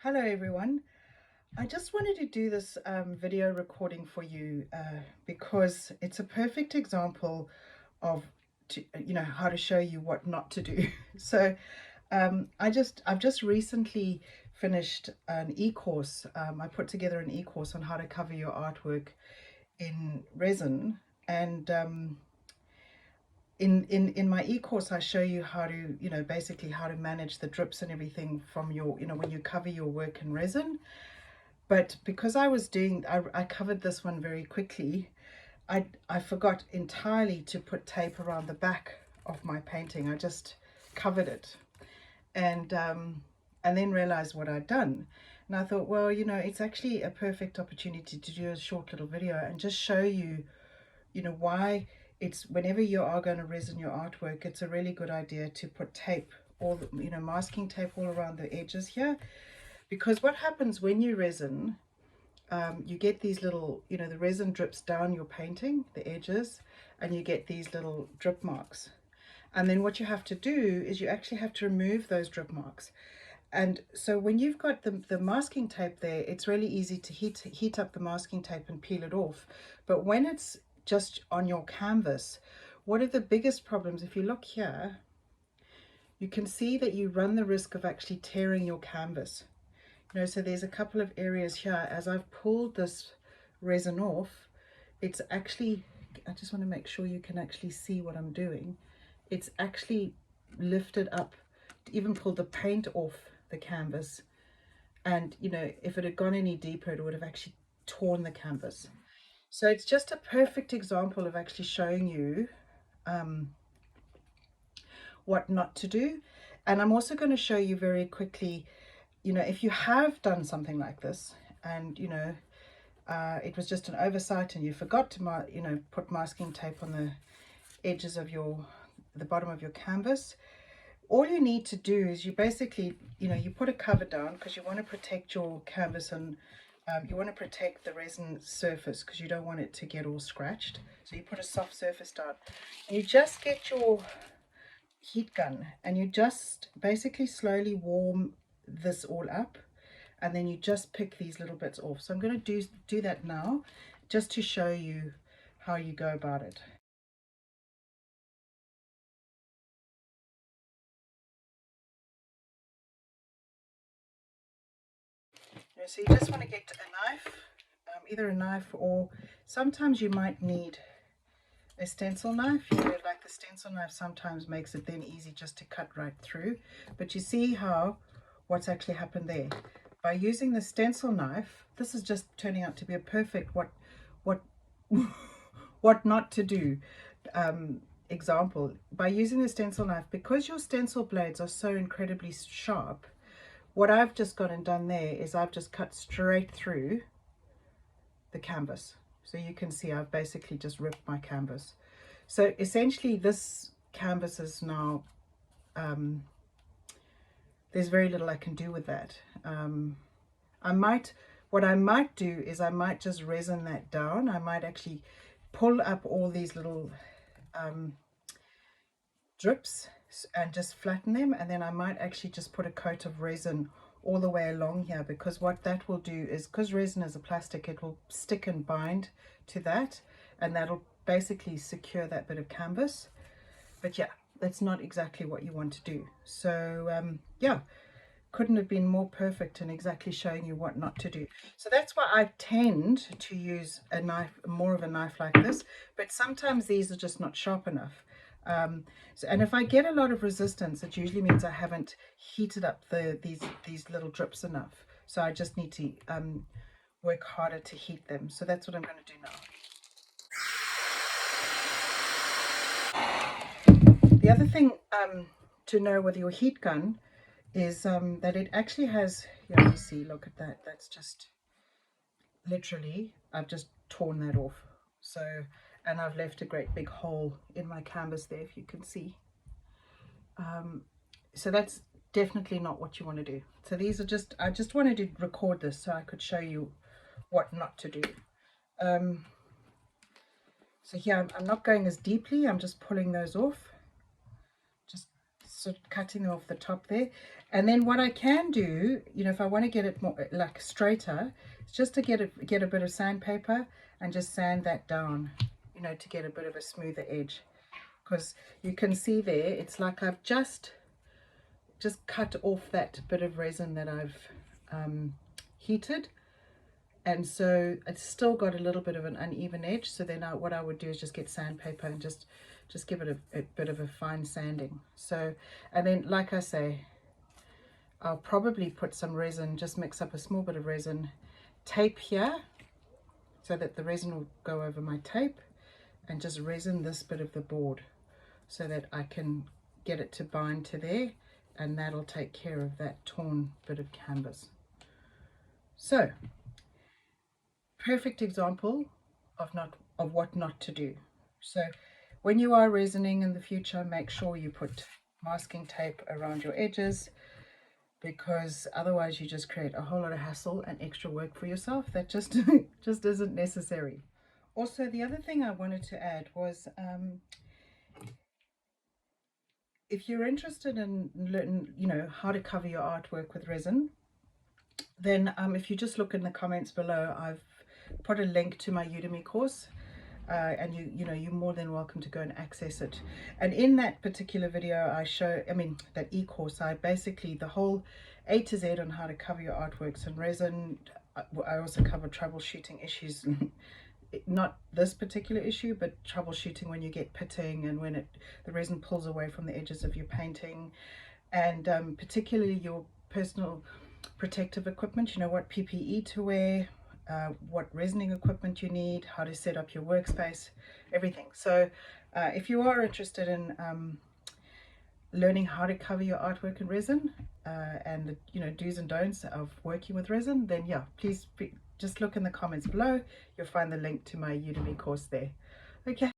Hello everyone. I just wanted to do this video recording for you because it's a perfect example of how to show you what not to do. So I've just recently finished an e-course. I put together an e-course on how to cover your artwork in resin, and in my e-course I show you how to basically how to manage the drips and everything from your when you cover your work in resin. But because I covered this one very quickly, I forgot entirely to put tape around the back of my painting. I just covered it, and then realized what I'd done. And I thought, well, it's actually a perfect opportunity to do a short little video and just show you, why it's whenever you are going to resin your artwork, it's a really good idea to put tape, all the, masking tape all around the edges here. Because what happens when you resin, you get these little, the resin drips down your painting, the edges, and you get these little drip marks. And then what you have to do is you actually have to remove those drip marks. And so when you've got the masking tape there, it's really easy to heat up the masking tape and peel it off. But when it's just on your canvas, one of the biggest problems, if you look here, you can see that you run the risk of actually tearing your canvas. So there's a couple of areas here. As I've pulled this resin off, it's actually, I just want to make sure you can actually see what I'm doing. It's actually lifted up, even pulled the paint off the canvas. And, if it had gone any deeper, it would have actually torn the canvas. So it's just a perfect example of actually showing you what not to do. And I'm also going to show you very quickly, if you have done something like this and it was just an oversight and you forgot to put masking tape on the edges of the bottom of your canvas, all you need to do is you basically you put a cover down because you want to protect your canvas, and you want to protect the resin surface because you don't want it to get all scratched. So you put a soft surface down and you just get your heat gun and you just basically slowly warm this all up, and then you just pick these little bits off. So I'm going to do that now just to show you how you go about it. So you just want to get a knife, either a knife, or sometimes you might need a stencil knife. Like the stencil knife sometimes makes it then easy just to cut right through. But you see what's actually happened there. By using the stencil knife, this is just turning out to be a perfect what not to do example. By using the stencil knife, because your stencil blades are so incredibly sharp, what I've just gone and done there is I've just cut straight through the canvas. So you can see I've basically just ripped my canvas. So essentially this canvas is now, there's very little I can do with that. What I might do is I might just resin that down. I might actually pull up all these little drips and just flatten them, and then I might actually just put a coat of resin all the way along here, because what that will do is, because resin is a plastic, it will stick and bind to that, and that'll basically secure that bit of canvas. But yeah, that's not exactly what you want to do. So yeah, couldn't have been more perfect in exactly showing you what not to do. So that's why I tend to use a knife, more of a knife like this, but sometimes these are just not sharp enough. And if I get a lot of resistance, it usually means I haven't heated up these little drips enough. So I just need to work harder to heat them. So that's what I'm going to do now. The other thing to know with your heat gun is that it actually has, yeah, you see, look at that. That's just literally, I've just torn that off. So, and I've left a great big hole in my canvas there, if you can see. So that's definitely not what you want to do. So these are just, I just wanted to record this so I could show you what not to do. So here I'm not going as deeply, I'm just pulling those off, just sort of cutting off the top there. And then what I can do, you know, if I want to get it more like straighter, is just to get a bit of sandpaper and just sand that down, you know, to get a bit of a smoother edge. Because you can see there, it's like I've just cut off that bit of resin that I've heated, and so it's still got a little bit of an uneven edge. So then what I would do is just get sandpaper and just give it a bit of a fine sanding. So, and then like I say, I'll probably put some resin, just mix up a small bit of resin, tape here so that the resin will go over my tape, and just resin this bit of the board so that I can get it to bind to there, and that'll take care of that torn bit of canvas. So, perfect example of what not to do. So when you are resining in the future, make sure you put masking tape around your edges, because otherwise you just create a whole lot of hassle and extra work for yourself that just just isn't necessary. Also, the other thing I wanted to add was, if you're interested in learning, you know, how to cover your artwork with resin, then if you just look in the comments below, I've put a link to my Udemy course, and you know, you're more than welcome to go and access it. And in that particular video I show, I mean that e-course, I basically, the whole A to Z on how to cover your artworks in resin. I also cover troubleshooting issues not this particular issue, but troubleshooting when you get pitting and when the resin pulls away from the edges of your painting, and particularly your personal protective equipment, you know, what PPE to wear, what resining equipment you need, how to set up your workspace, everything. So if you are interested in learning how to cover your artwork in resin, and the, you know, do's and don'ts of working with resin, then yeah, please just look in the comments below. You'll find the link to my Udemy course there. Okay,